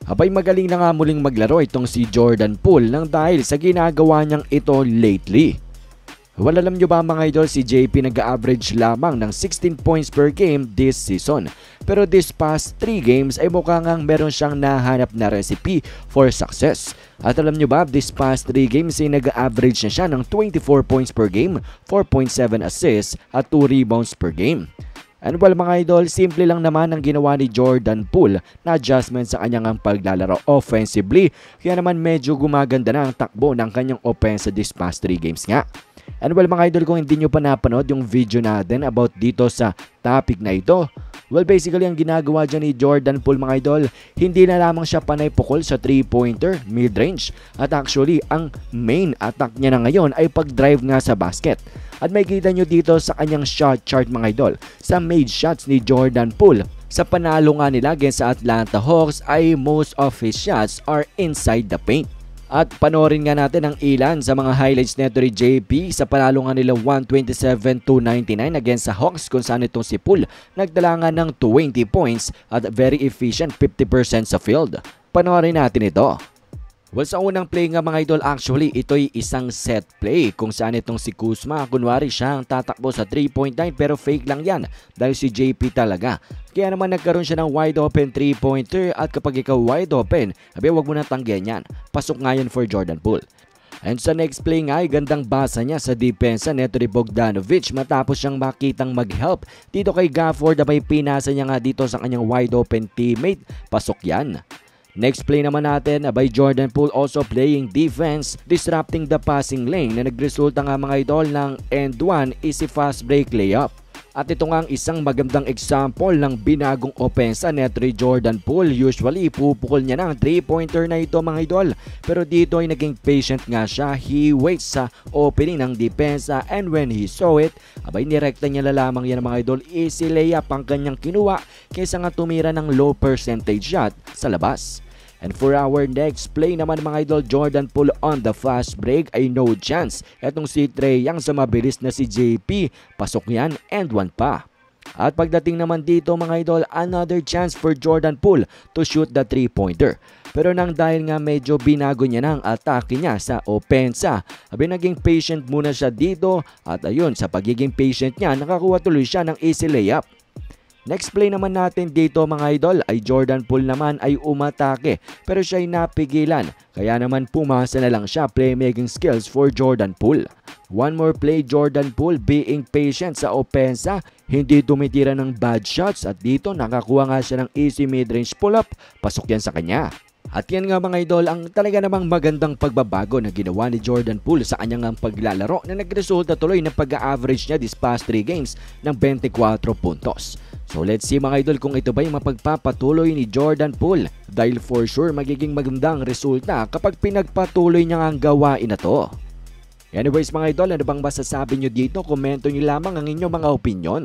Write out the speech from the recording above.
Abay magaling na nga muling maglaro itong si Jordan Poole nang dahil sa ginagawa niyang ito lately. Well, alam nyo ba mga idol, si JP nag-average lamang ng 16 points per game this season. Pero this past 3 games ay mukhang meron siyang nahanap na recipe for success. At alam nyo ba, this past 3 games ay nag-average na siya ng 24 points per game, 4.7 assists at 2 rebounds per game. And well mga idol, simple lang naman ang ginawa ni Jordan Poole na adjustment sa kanyang paglalaro offensively. Kaya naman medyo gumaganda na ang takbo ng kanyang offense this past 3 games nga. And well mga idol, kung hindi nyo pa napanood yung video natin about dito sa topic na ito, well basically ang ginagawa dyan ni Jordan Poole mga idol, hindi na lamang siya panay pukol sa 3-pointer, mid-range. At actually, ang main attack niya na ngayon ay pag-drive nga sa basket. At may kita nyo dito sa kanyang shot chart mga idol, sa made shots ni Jordan Poole. Sa panalo nga nila against sa Atlanta Hawks ay most of his shots are inside the paint. At panoorin nga natin ang ilan sa mga highlights nito ni JP sa panalo nga nila 127-99 against sa Hawks, kung saan itong si Poole nagdala nga ng 20 points at very efficient 50% sa field. Panoorin natin ito. Well, sa unang play nga mga idol, actually ito'y isang set play kung saan itong si Kuzma, kunwari siya ang tatakbo sa 3-point line pero fake lang yan dahil si JP talaga. Kaya naman nagkaroon siya ng wide open 3-pointer at kapag ikaw wide open, wag mo na tanggihan yan. Pasok nga yan for Jordan Poole. And sa next play nga ay gandang basa niya sa depensa neto ni Bogdanovic matapos siyang makitang mag-help dito kay Gafford na may pinasa niya nga dito sa kanyang wide open teammate. Pasok yan. Next play naman natin by Jordan Poole, also playing defense, disrupting the passing lane na nagresulta nga mga idol ng end 1 easy fast break layup. At ito nga ang isang magandang example ng binagong opensa ni Jordan Poole. Usually pupukol niya ng 3-pointer na ito mga idol, pero dito ay naging patient nga siya. He waits sa opening ng depensa and when he saw it, abay nirekta niya lamang yan mga idol. Easy layup ang kanyang kinuha kaysa nga tumira ng low percentage shot sa labas. And for our next play naman mga idol, Jordan Poole on the fast break ay no chance. Etong si Trae Young sa mabilis na si JP, pasok yan and 1 pa. At pagdating naman dito mga idol, another chance for Jordan Poole to shoot the 3-pointer. Pero nang dahil nga medyo binago niya ng atake niya sa opensa, naging patient muna siya dito at ayun, sa pagiging patient niya, nakakuha tuloy siya ng easy layup. Next play naman natin dito mga idol ay Jordan Poole naman ay umatake pero siya ay napigilan. Kaya naman pumasa na lang siya, playmaking skills for Jordan Poole. One more play, Jordan Poole being patient sa opensa, hindi tumitira ng bad shots at dito nakakuha nga siya ng easy mid-range pull-up, pasok yan sa kanya. At yan nga mga idol ang talaga namang magandang pagbabago na ginawa ni Jordan Poole sa kanyang paglalaro na nagresulta tuloy na pag-average niya this past 3 games ng 24 puntos. So let's see mga idol kung ito ba yung mapagpapatuloy ni Jordan Poole dahil for sure magiging magandang resulta kapag pinagpatuloy niya ang gawain na to. Anyways mga idol, ano bang masasabi nyo dito? Komento nyo lamang ang inyong mga opinyon.